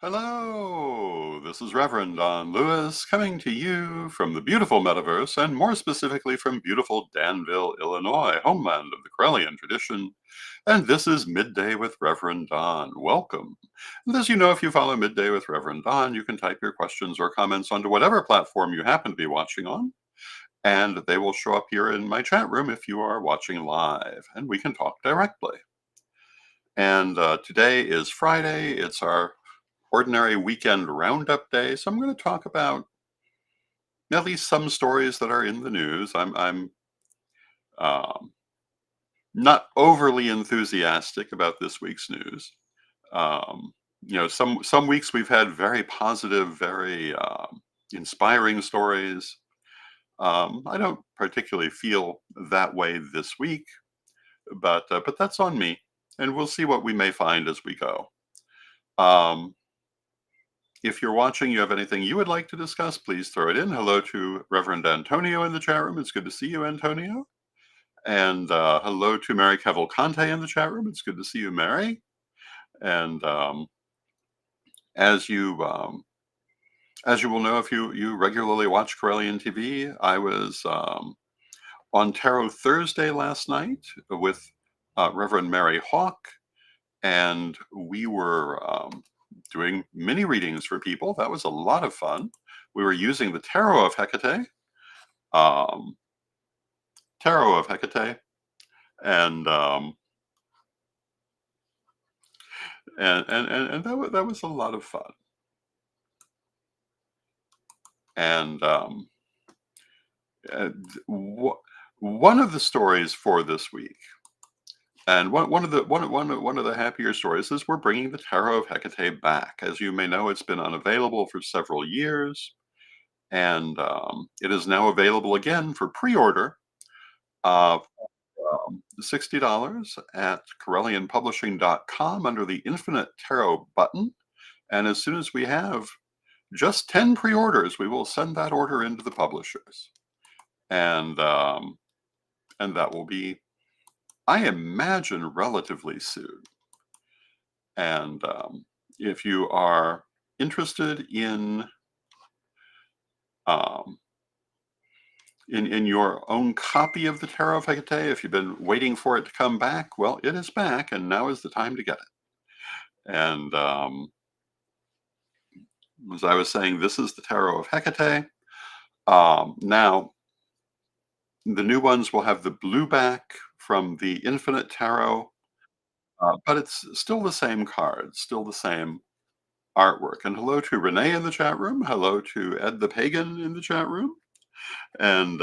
Hello, this is Reverend Don Lewis coming to you from the beautiful metaverse, and more specifically from beautiful Danville, Illinois, homeland of the Corellian tradition. And this is Midday with Reverend Don. Welcome. And as you know, if you follow Midday with Reverend Don, you can type your questions or comments onto whatever platform you happen to be watching on, and they will show up here in my chat room if you are watching live, and we can talk directly. And today is Friday. It's our ordinary weekend roundup day. So I'm going to talk about at least some stories that are in the news. I'm um, not overly enthusiastic about this week's news. Um, some weeks we've had very positive, very inspiring stories. I don't particularly feel that way this week, but that's on me, and we'll see what we may find as we go. Um, If you're watching, you have anything you would like to discuss, please throw it in. Hello to Reverend Antonio in the chat room. It's good to see you, Antonio. And hello to Mary Cavalcante in the chat room. It's good to see you, Mary. And as you as you will know, if you regularly watch Corellian TV, I was on Tarot Thursday last night with Reverend Mary Hawk, and we were doing mini readings for people. That was a lot of fun. We were using the um, Tarot of Hecate, and that was a lot of fun. And one of the stories for this week, and one of the happier stories, is we're bringing the Tarot of Hecate back. As you may know, it's been unavailable for several years, and it is now available again for pre-order. $60 at CorellianPublishing.com under the Infinite Tarot button. And as soon as we have just 10 pre-orders, we will send that order into the publishers. And that will be, I imagine, relatively soon. And if you are interested um, in your own copy of the Tarot of Hecate, if you've been waiting for it to come back, well, it is back, and now is the time to get it. And as I was saying, this is the Tarot of Hecate. Now, the new ones will have the blue back from the Infinite Tarot, but it's still the same cards, still the same artwork. And hello to Renee in the chat room. Hello to Ed the Pagan in the chat room. And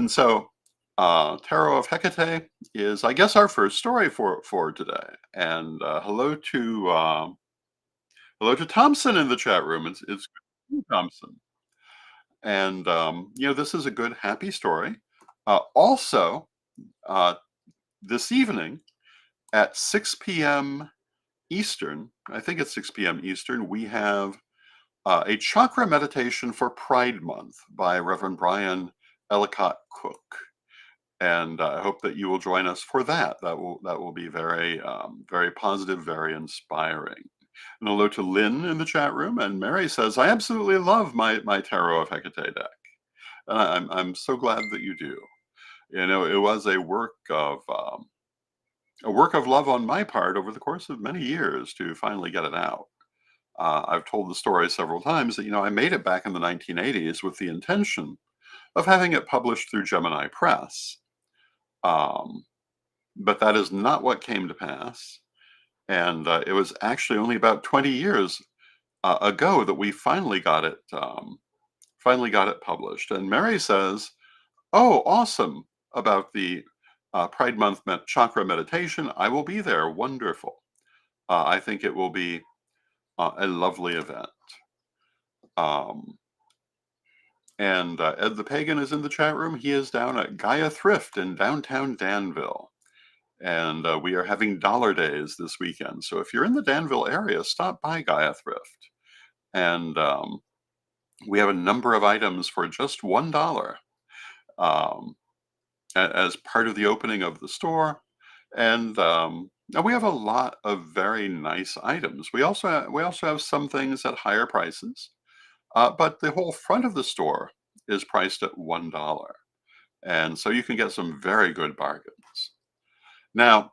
so Tarot of Hecate is, I guess, our first story for today. And hello to Thompson in the chat room. It's good to see you, Thompson. And this is a good, happy story. Also, this evening at 6 p.m. Eastern, I think it's 6 p.m. Eastern, we have a chakra meditation for Pride Month by Reverend Brian Ellicott Cook. And I hope that you will join us for that. That will be very, very positive, very inspiring. And hello to Lynn in the chat room. And Mary says, I absolutely love my Tarot of Hecate deck. And I'm so glad that you do. It was a work of love on my part over the course of many years to finally get it out. I've told the story several times that I made it back in the 1980s with the intention of having it published through Gemini Press, but that is not what came to pass. And it was actually only about 20 years ago that we finally got it published. And Mary says, "Oh, awesome! About the Pride Month chakra meditation. I will be there. Wonderful. I think it will be a lovely event." Um, and Ed the Pagan is in the chat room. He is down at Gaia Thrift in downtown Danville. And we are having dollar days this weekend. So if you're in the Danville area, stop by Gaia Thrift. And we have a number of items for just $1 as part of the opening of the store. And Now we have a lot of very nice items. We also have some things at higher prices, but the whole front of the store is priced at $1, and so you can get some very good bargains. Now,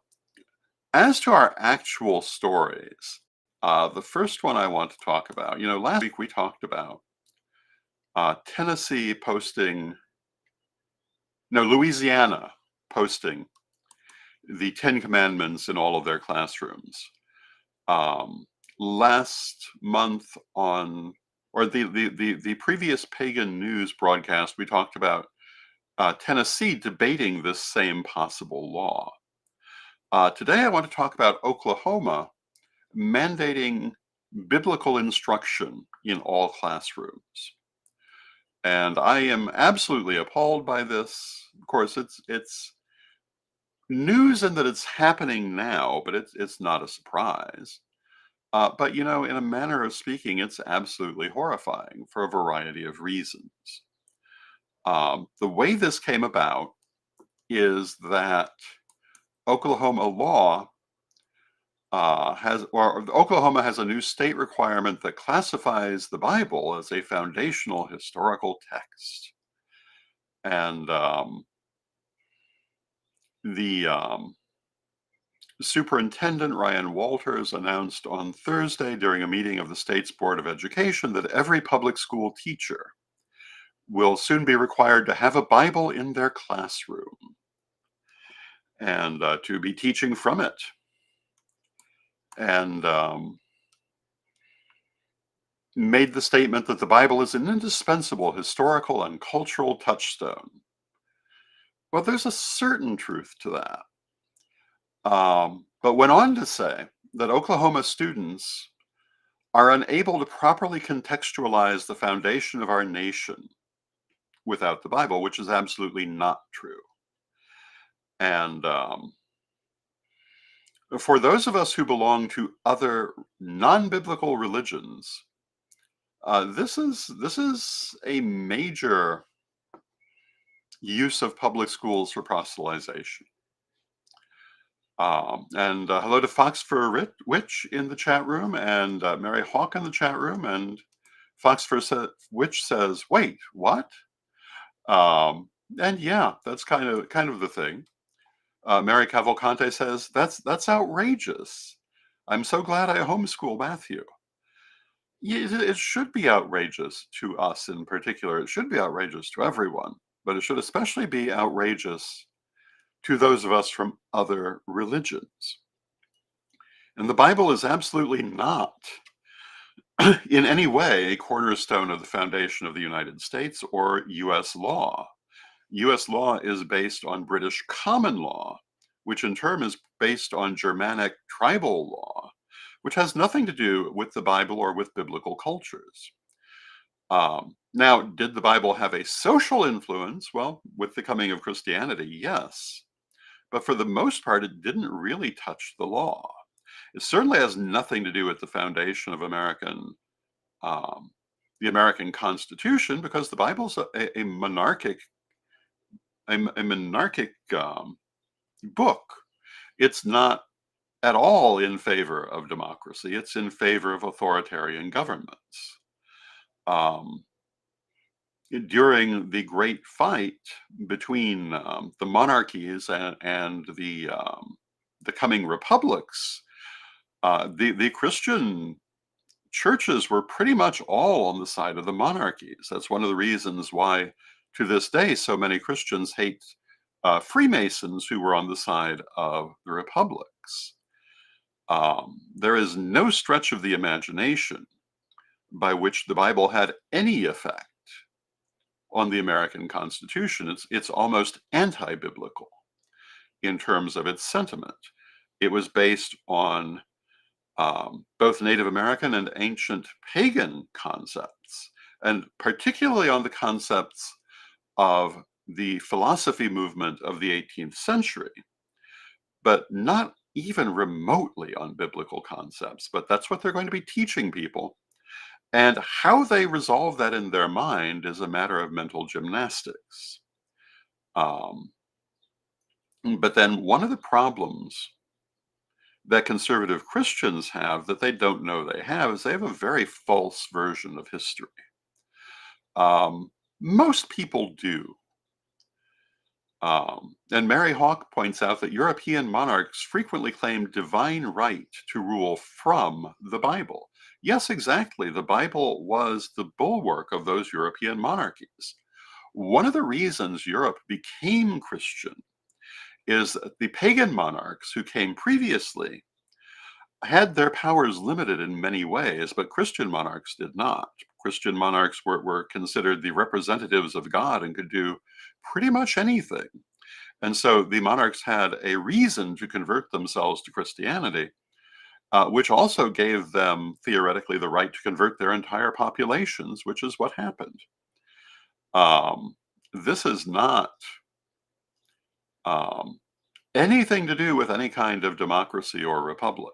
as to our actual stories, the first one I want to talk about, last week we talked about Tennessee posting, no, Louisiana posting the Ten Commandments in all of their classrooms. Last month on, or the previous pagan news broadcast, we talked about Tennessee debating this same possible law. Today, I want to talk about Oklahoma mandating biblical instruction in all classrooms. And I am absolutely appalled by this. Of course, it's news in that it's happening now, but it's not a surprise. But in a manner of speaking, it's absolutely horrifying for a variety of reasons. The way this came about is that Oklahoma law Oklahoma has a new state requirement that classifies the Bible as a foundational historical text. And the Superintendent Ryan Walters announced on Thursday during a meeting of the state's Board of Education that every public school teacher will soon be required to have a Bible in their classroom and to be teaching from it. And made the statement that the Bible is an indispensable historical and cultural touchstone. Well, there's a certain truth to that. But went on to say that Oklahoma students are unable to properly contextualize the foundation of our nation without the Bible, which is absolutely not true. And for those of us who belong to other non-biblical religions, this is a major use of public schools for proselytization. And hello to Fox for Witch in the chat room, and Mary Hawk in the chat room, and Fox for Witch says, "Wait, what?" And yeah, that's kind of the thing. Mary Cavalcante says, "That's outrageous. I'm so glad I homeschool Matthew." Yeah, it should be outrageous to us in particular. It should be outrageous to everyone, but it should especially be outrageous to those of us from other religions. And the Bible is absolutely not in any way a cornerstone of the foundation of the United States or US law. US law is based on British common law, which in turn is based on Germanic tribal law, which has nothing to do with the Bible or with biblical cultures. Now, did the Bible have a social influence? Well, with the coming of Christianity, yes. But for the most part, it didn't really touch the law. It certainly has nothing to do with the foundation of the American Constitution, because the Bible's a monarchic book. It's not at all in favor of democracy. It's in favor of authoritarian governments. During the great fight between the monarchies and the coming republics, the Christian churches were pretty much all on the side of the monarchies. That's one of the reasons why, to this day, so many Christians hate Freemasons who were on the side of the republics. There is no stretch of the imagination by which the Bible had any effect on the American Constitution. It's almost anti-biblical in terms of its sentiment. It was based on both Native American and ancient pagan concepts, and particularly on the concepts of the philosophy movement of the 18th century, but not even remotely on biblical concepts. But that's what they're going to be teaching people. And how they resolve that in their mind is a matter of mental gymnastics. But then one of the problems that conservative Christians have that they don't know they have is they have a very false version of history. Most people do. And Mary Hawke points out that European monarchs frequently claim divine right to rule from the Bible. Yes, exactly. The Bible was the bulwark of those European monarchies. One of the reasons Europe became Christian is that the pagan monarchs who came previously had their powers limited in many ways, but Christian monarchs did not. Christian monarchs were considered the representatives of God and could do pretty much anything. And so the monarchs had a reason to convert themselves to Christianity, which also gave them theoretically the right to convert their entire populations, which is what happened. This is not um, anything to do with any kind of democracy or republic.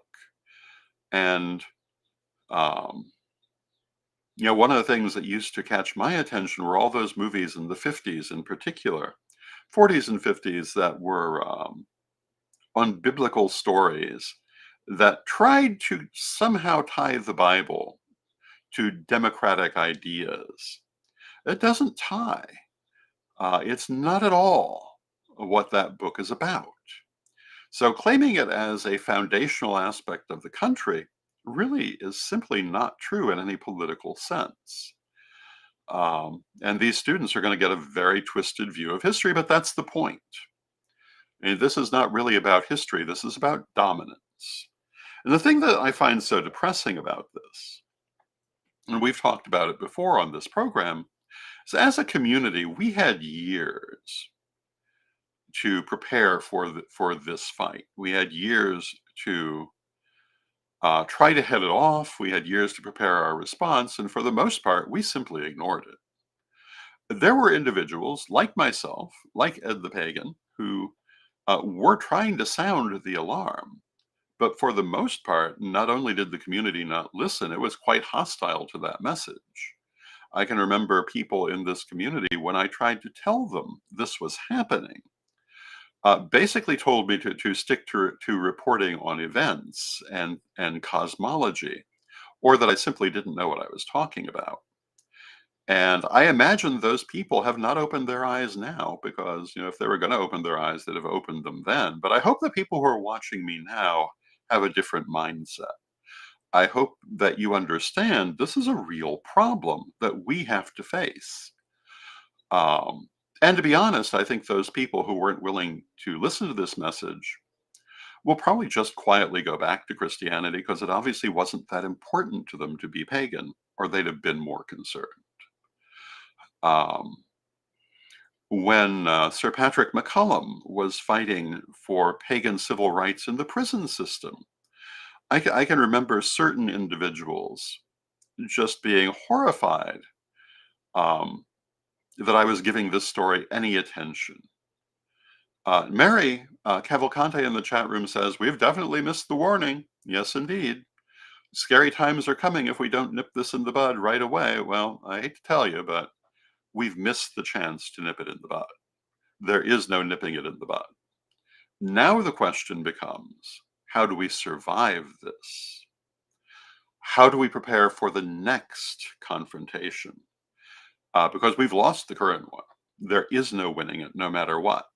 And um, one of the things that used to catch my attention were all those movies in the 50s in particular, 40s and 50s that were on biblical stories that tried to somehow tie the Bible to democratic ideas. It doesn't tie. It's not at all what that book is about. So claiming it as a foundational aspect of the country really is simply not true in any political sense. And these students are going to get a very twisted view of history, but that's the point. This is not really about history. This is about dominance. And the thing that I find so depressing about this, and we've talked about it before on this program, is as a community, we had years to prepare for this fight. We had years to try to head it off. We had years to prepare our response. And for the most part, we simply ignored it. There were individuals like myself, like Ed the Pagan, who were trying to sound the alarm. But for the most part, not only did the community not listen, it was quite hostile to that message. I can remember people in this community, when I tried to tell them this was happening, basically told me to stick to reporting on events and cosmology, or that I simply didn't know what I was talking about. And I imagine those people have not opened their eyes now because, if they were going to open their eyes, they'd have opened them then. But I hope the people who are watching me now have a different mindset. I hope that you understand this is a real problem that we have to face. Um, and to be honest, I think those people who weren't willing to listen to this message will probably just quietly go back to Christianity because it obviously wasn't that important to them to be pagan, or they'd have been more concerned. Um, when Sir Patrick McCollum was fighting for pagan civil rights in the prison system, I can remember certain individuals just being horrified um, that I was giving this story any attention. Mary Cavalcante in the chat room says, "We've definitely missed the warning." Yes, indeed. Scary times are coming if we don't nip this in the bud right away. Well, I hate to tell you, but we've missed the chance to nip it in the bud. There is no nipping it in the bud. Now the question becomes, how do we survive this? How do we prepare for the next confrontation? Because we've lost the current one. There is no winning it, no matter what.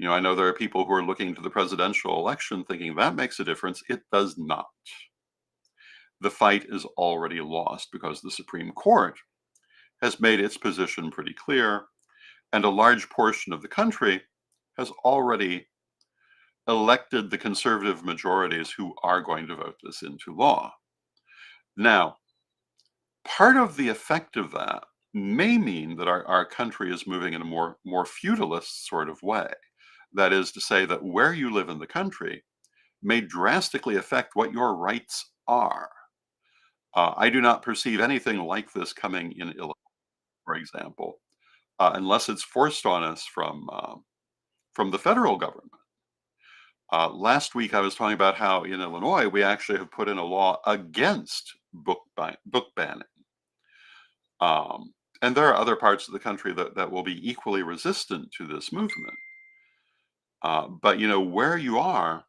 I know there are people who are looking to the presidential election thinking that makes a difference. It does not. The fight is already lost because the Supreme Court has made its position pretty clear, and a large portion of the country has already elected the conservative majorities who are going to vote this into law. Now, part of the effect of that may mean that our country is moving in a more feudalist sort of way. That is to say that where you live in the country may drastically affect what your rights are. I do not perceive anything like this coming in Illinois, for example, unless it's forced on us from the federal government. Last week, I was talking about how in Illinois we actually have put in a law against book banning. And there are other parts of the country that will be equally resistant to this movement. But where you are,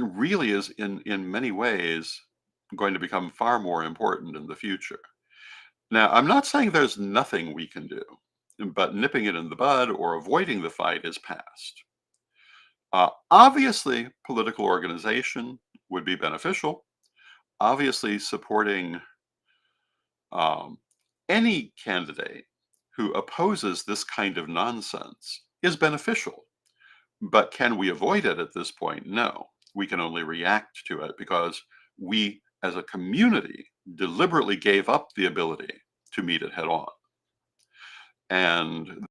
really is in many ways going to become far more important in the future. Now, I'm not saying there's nothing we can do, but nipping it in the bud or avoiding the fight is past. Obviously, political organization would be beneficial. Obviously, supporting um, any candidate who opposes this kind of nonsense is beneficial. But can we avoid it at this point? No. We can only react to it because we, as a community, deliberately gave up the ability to meet it head on. And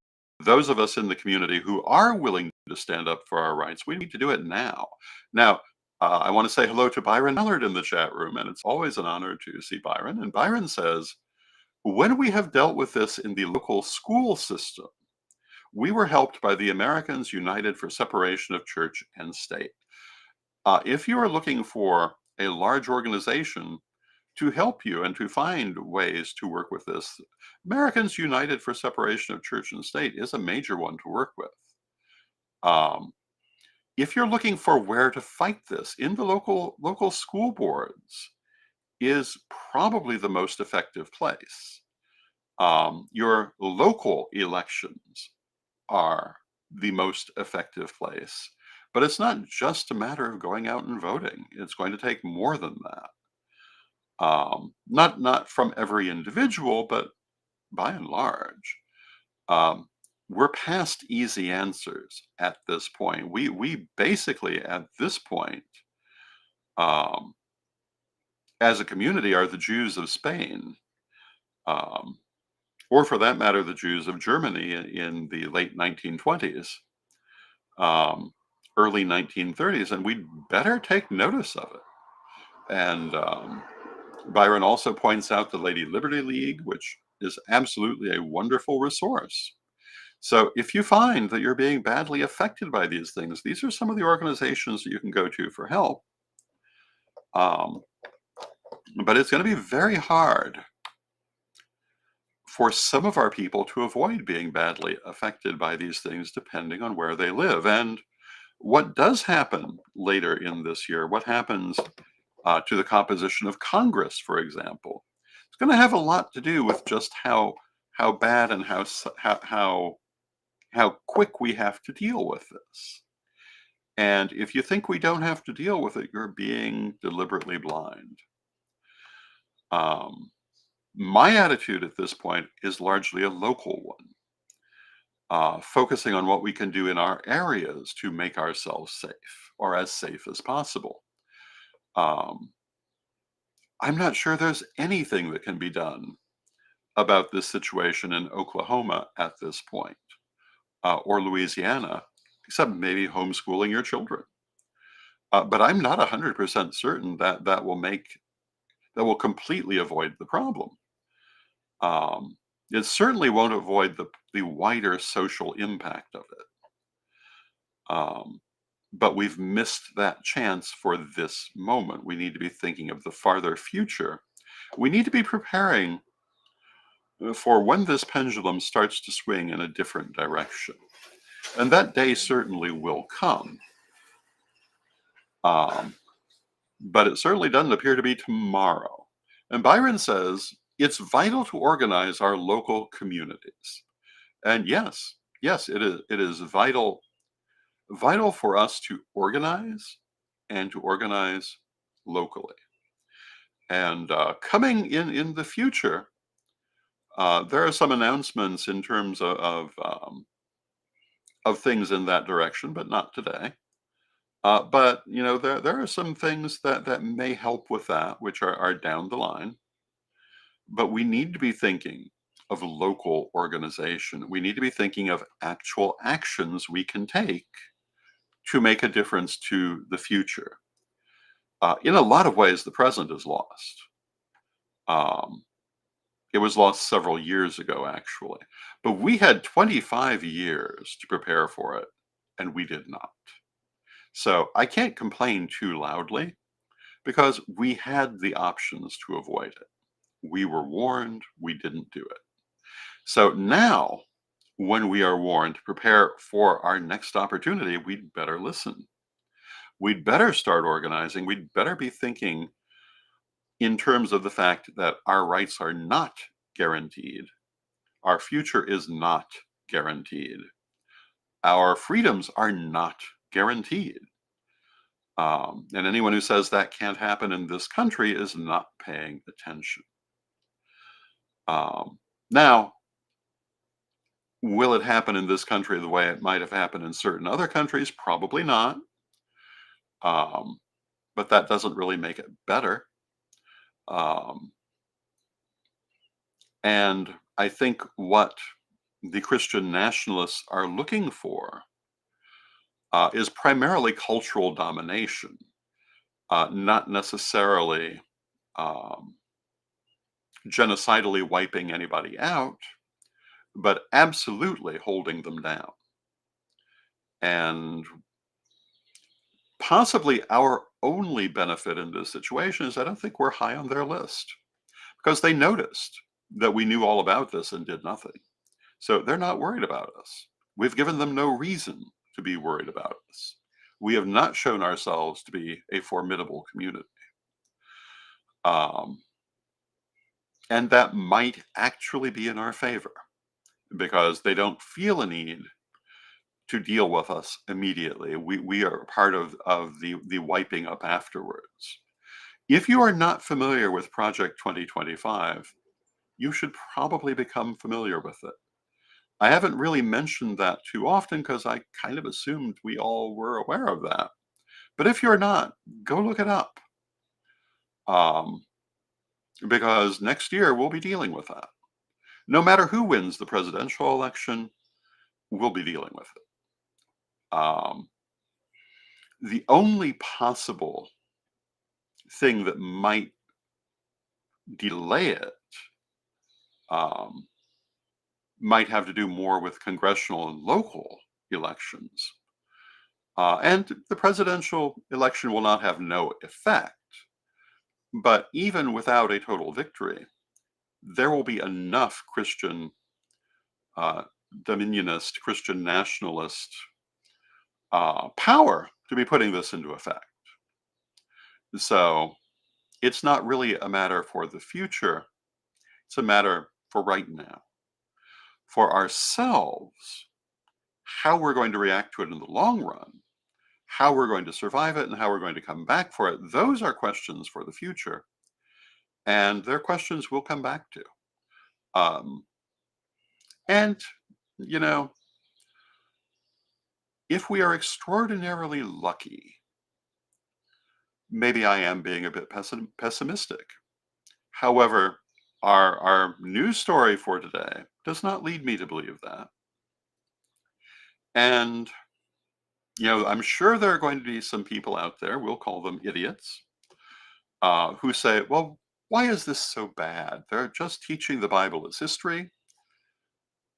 those of us in the community who are willing to stand up for our rights, we need to do it now. Now, I want to say hello to Byron Mallard in the chat room, and it's always an honor to see Byron. And Byron says, when we have dealt with this in the local school system, we were helped by the Americans United for Separation of Church and State. If you are looking for a large organization to help you and to find ways to work with this, Americans United for Separation of Church and State is a major one to work with. Um, if you're looking for where to fight this, in the local school boards is probably the most effective place. Your local elections are the most effective place. But it's not just a matter of going out and voting. It's going to take more than that. Not from every individual, but by and large. Um, we're past easy answers at this point. We basically at this point, um, as a community, are the Jews of Spain, um, or for that matter, the Jews of Germany in the late 1920s. Um, early 1930s, and we'd better take notice of it. And Byron also points out the Lady Liberty League, which is absolutely a wonderful resource. So if you find that you're being badly affected by these things, these are some of the organizations that you can go to for help. Um, but it's going to be very hard for some of our people to avoid being badly affected by these things, depending on where they live. And what does happen later in this year, what happens to the composition of Congress, for example, it's going to have a lot to do with just how bad and how quick we have to deal with this. And if you think we don't have to deal with it, you're being deliberately blind. Um, my attitude at this point is largely a local one, focusing on what we can do in our areas to make ourselves safe or as safe as possible. Um, I'm not sure there's anything that can be done about this situation in Oklahoma at this point, or Louisiana, except maybe homeschooling your children. But I'm not 100% certain that that will completely avoid the problem. Um, it certainly won't avoid the wider social impact of it. Um, but we've missed that chance for this moment. We need to be thinking of the farther future. We need to be preparing for when this pendulum starts to swing in a different direction. And that day certainly will come. Um, but it certainly doesn't appear to be tomorrow. And Byron says it's vital to organize our local communities. And yes, it is vital for us to organize and to organize locally. And coming in the future, there are some announcements in terms of things in that direction, but not today. But there are some things that may help with that, which are down the line. But we need to be thinking of local organization. We need to be thinking of actual actions we can take to make a difference to the future. In a lot of ways, the present is lost. Um, it was lost several years ago, actually. But we had 25 years to prepare for it, and we did not. So I can't complain too loudly because we had the options to avoid it. We were warned, we didn't do it. So now, when we are warned to prepare for our next opportunity, we'd better listen. We'd better start organizing. We'd better be thinking in terms of the fact that our rights are not guaranteed. Our future is not guaranteed. Our freedoms are not guaranteed. And anyone who says that can't happen in this country is not paying attention. Now, will it happen in this country the way it might have happened in certain other countries? Probably not. But that doesn't really make it better. Um, and I think what the Christian nationalists are looking for is primarily cultural domination, not necessarily um, genocidally wiping anybody out, but absolutely holding them down. And possibly our only benefit in this situation is I don't think we're high on their list because they noticed that we knew all about this and did nothing. So they're not worried about us. We've given them no reason to be worried about us. We have not shown ourselves to be a formidable community. Um, and that might actually be in our favor because they don't feel a need to deal with us immediately. We are part of the wiping up afterwards. If you are not familiar with Project 2025, you should probably become familiar with it. I haven't really mentioned that too often because I kind of assumed we all were aware of that. But if you're not, go look it up. Um, because next year we'll be dealing with that. No matter who wins the presidential election, we'll be dealing with it. The only possible thing that might delay it um, might have to do more with congressional and local elections. And the presidential election will not have no effect. But even without a total victory, there will be enough Christian dominionist, Christian nationalist power to be putting this into effect. So it's not really a matter for the future. It's a matter for right now. For ourselves, how we're going to react to it in the long run, how we're going to survive it, and how we're going to come back for it, those are questions for the future. And they're questions we'll come back to. Um, and, you know, if we are extraordinarily lucky, maybe I am being a bit pessimistic. However, our news story for today does not lead me to believe that. And, I'm sure there are going to be some people out there, we'll call them idiots, who say, well, why is this so bad? They're just teaching the Bible as history.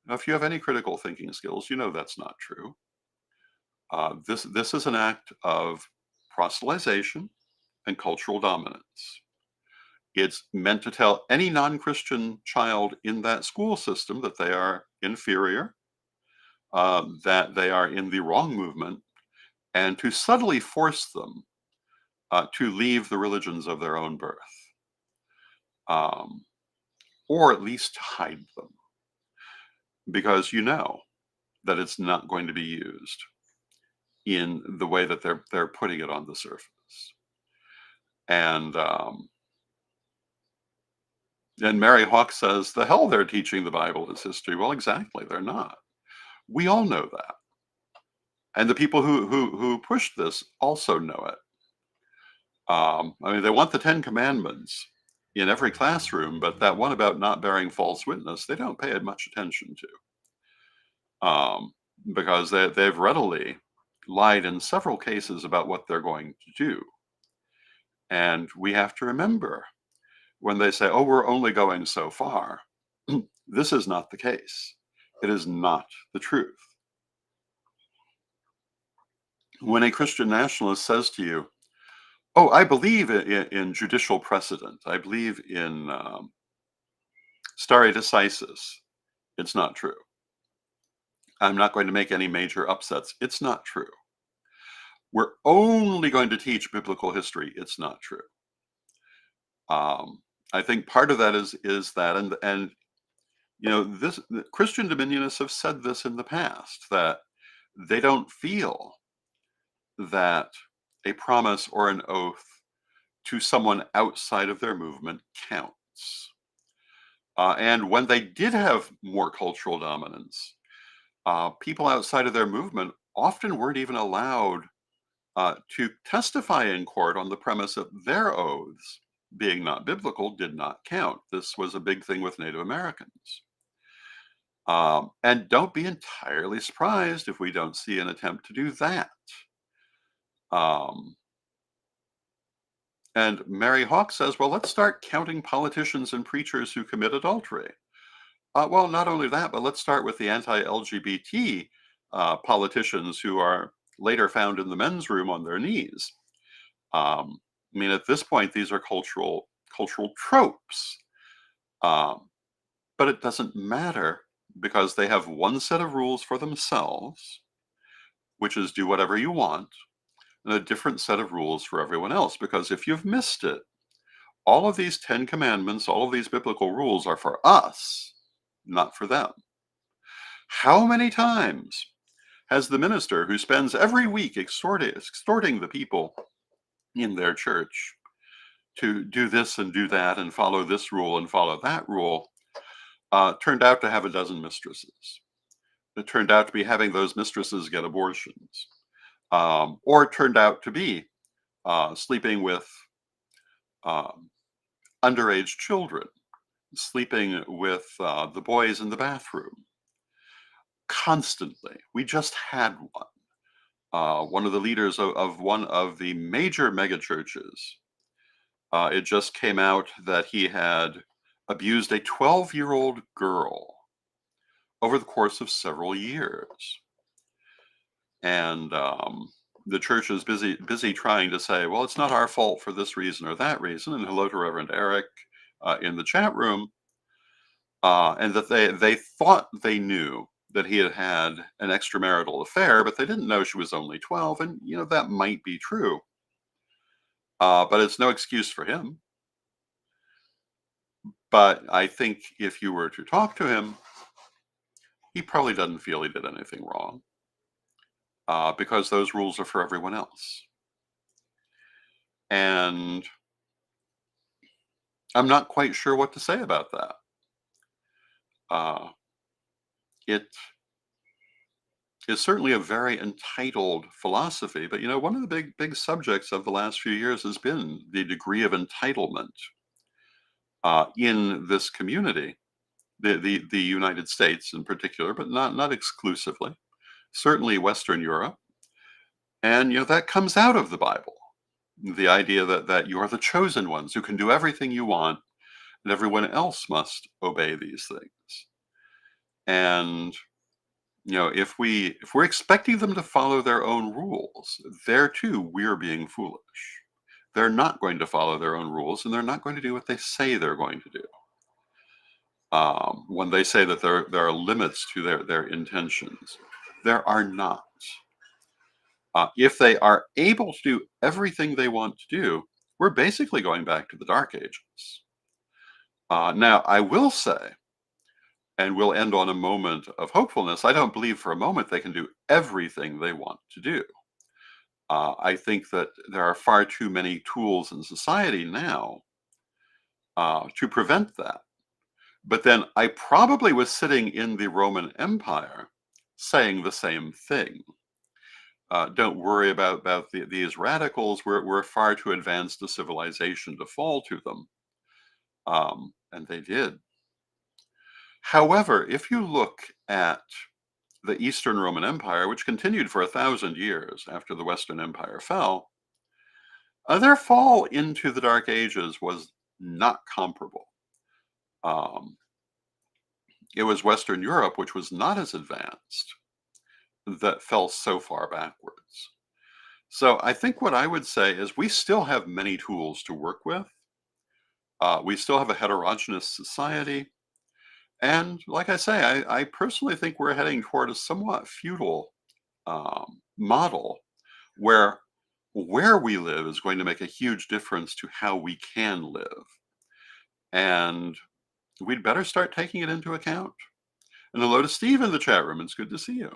Now, if you have any critical thinking skills, you know that's not true. This is an act of proselytization and cultural dominance. It's meant to tell any non-Christian child in that school system that they are inferior, that they are in the wrong movement, and to subtly force them to leave the religions of their own birth, um, or at least hide them, because you know that it's not going to be used in the way that they're putting it on the surface. And Mary Hawk says, the hell they're teaching the Bible is history. Well, exactly, they're not. We all know that. And the people who pushed this also know it. They want the 10 Commandments in every classroom, but that one about not bearing false witness, they don't pay much attention to. Because they've readily lied in several cases about what they're going to do. And we have to remember when they say, oh, we're only going so far, this is not the case. It is not the truth. When a Christian nationalist says to you, oh, I believe in judicial precedent, I believe in stare decisis, it's not true. I'm not going to make any major upsets, it's not true. we're only going to teach biblical history, it's not true. Um, I think part of that is that, and this the Christian dominionists have said this in the past, that they don't feel that a promise or an oath to someone outside of their movement counts. And when they did have more cultural dominance, people outside of their movement often weren't even allowed to testify in court on the premise that their oaths, being not biblical, did not count. This was a big thing with Native Americans. And don't be entirely surprised if we don't see an attempt to do that. Um, and Mary Hawk says, well, let's start counting politicians and preachers who commit adultery. Well, not only that, but let's start with the anti-LGBT politicians who are later found in the men's room on their knees. I mean, at this point, these are cultural tropes, um, but it doesn't matter because they have one set of rules for themselves, which is do whatever you want, and a different set of rules for everyone else. Because if you've missed it, all of these 10 commandments, all of these biblical rules are for us, not for them. How many times has the minister who spends every week extorting the people in their church to do this and do that and follow this rule and follow that rule, turned out to have a dozen mistresses? It turned out to be having those mistresses get abortions, or it turned out to be sleeping with um, underage children, sleeping with the boys in the bathroom constantly. We just had one. One of the leaders of one of the major megachurches. It just came out that he had abused a 12-year-old girl over the course of several years. And the church is busy trying to say, well, it's not our fault for this reason or that reason. And hello to Reverend Eric in the chat room. And that they thought they knew that he had had an extramarital affair, but they didn't know she was only 12. And, that might be true. But it's no excuse for him. But I think if you were to talk to him, he probably doesn't feel he did anything wrong, because those rules are for everyone else. And I'm not quite sure what to say about that. It is certainly a very entitled philosophy, but one of the big subjects of the last few years has been the degree of entitlement in this community, the United States in particular, but not exclusively. Certainly Western Europe, and that comes out of the Bible. The idea that you are the chosen ones who can do everything you want, and everyone else must obey these things. And if we're expecting them to follow their own rules, there too we're being foolish. They're not going to follow their own rules, and they're not going to do what they say they're going to do. When they say that there are limits to their intentions, there are not. If they are able to do everything they want to do, we're basically going back to the Dark Ages. Now, I will say, and we'll end on a moment of hopefulness, I don't believe for a moment they can do everything they want to do. I think that there are far too many tools in society now to prevent that. But then I probably was sitting in the Roman Empire saying the same thing. Don't worry about these radicals. We're far too advanced a civilization to fall to them. And they did. However, if you look at the Eastern Roman Empire, which continued for 1,000 years after the Western Empire fell, their fall into the Dark Ages was not comparable. It was Western Europe, which was not as advanced, that fell so far backwards. So I think what I would say is we still have many tools to work with. We still have a heterogeneous society. And like I say, I personally think we're heading toward a somewhat feudal model where we live is going to make a huge difference to how we can live. And we'd better start taking it into account. And hello to Steve in the chat room. It's good to see you.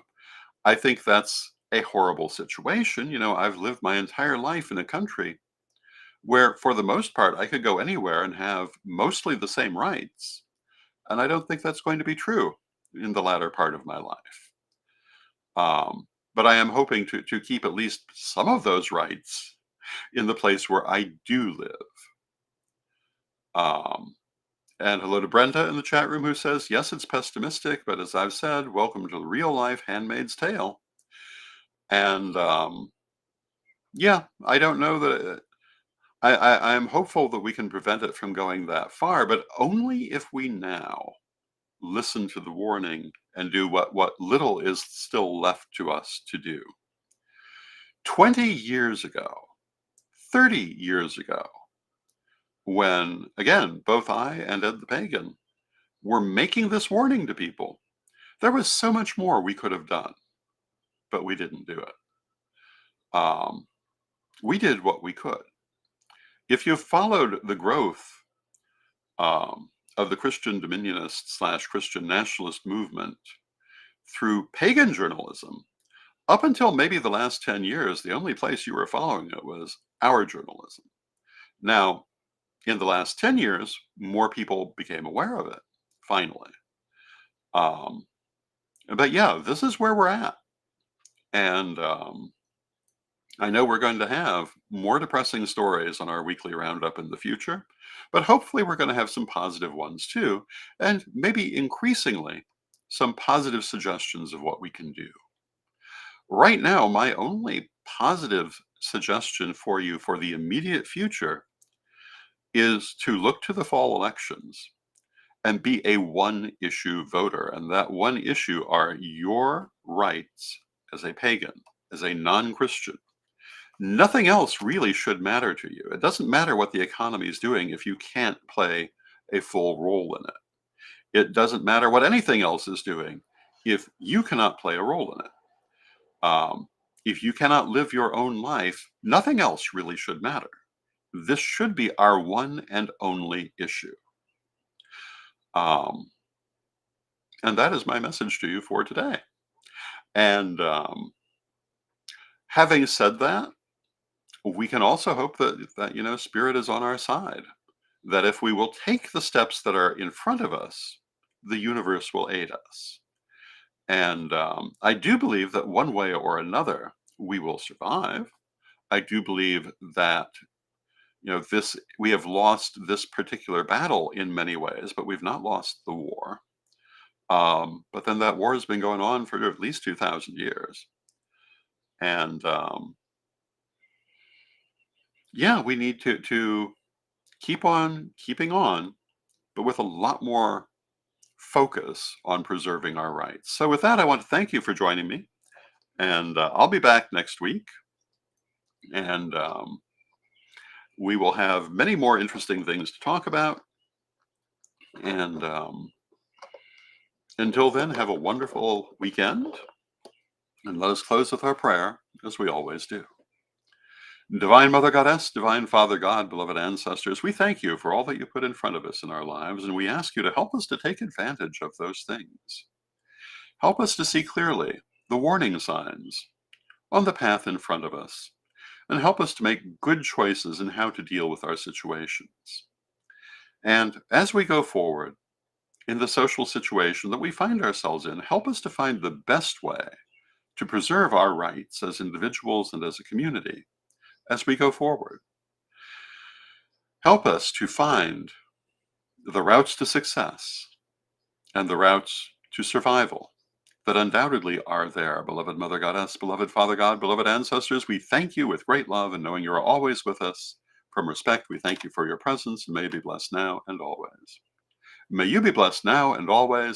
I think that's a horrible situation. I've lived my entire life in a country where, for the most part, I could go anywhere and have mostly the same rights. And I don't think that's going to be true in the latter part of my life. But I am hoping to keep at least some of those rights in the place where I do live. Um, and hello to Brenda in the chat room who says, yes, it's pessimistic, but as I've said, welcome to the real life Handmaid's Tale. And yeah, I don't know that I'm hopeful that we can prevent it from going that far, but only if we now listen to the warning and do what little is still left to us to do. 20 years ago, 30 years ago, when, again, both I and Ed the Pagan were making this warning to people, there was so much more we could have done, but we didn't do it. We did what we could. If you've followed the growth of the Christian dominionist / Christian nationalist movement through pagan journalism, up until maybe the last 10 years, the only place you were following it was our journalism. Now, in the last 10 years, more people became aware of it, finally. But yeah, this is where we're at. And I know we're going to have more depressing stories on our weekly roundup in the future, but hopefully we're going to have some positive ones too, and maybe increasingly some positive suggestions of what we can do. Right now, my only positive suggestion for you for the immediate future is to look to the fall elections and be a one-issue voter. And that one issue are your rights as a pagan, as a non-Christian. Nothing else really should matter to you. It doesn't matter what the economy is doing if you can't play a full role in it. It doesn't matter what anything else is doing if you cannot play a role in it. If you cannot live your own life, nothing else really should matter. This should be our one and only issue. And that is my message to you for today. And having said that, we can also hope that Spirit is on our side. That if we will take the steps that are in front of us, the universe will aid us. And I do believe that one way or another, we will survive. I do believe that we have lost this particular battle in many ways, but we've not lost the war. But then that war has been going on for at least 2,000 years. And yeah, we need to keep on keeping on, but with a lot more focus on preserving our rights. So with that, I want to thank you for joining me. And I'll be back next week. And we will have many more interesting things to talk about. And until then, have a wonderful weekend. And let us close with our prayer, as we always do. Divine Mother Goddess, Divine Father God, beloved ancestors, we thank you for all that you put in front of us in our lives, and we ask you to help us to take advantage of those things. Help us to see clearly the warning signs on the path in front of us, and help us to make good choices in how to deal with our situations. And as we go forward in the social situation that we find ourselves in, help us to find the best way to preserve our rights as individuals and as a community as we go forward. Help us to find the routes to success and the routes to survival that undoubtedly are there. Beloved Mother Goddess, beloved Father God, beloved ancestors, we thank you with great love, and knowing you are always with us. From respect, we thank you for your presence, and may you be blessed now and always. May you be blessed now and always.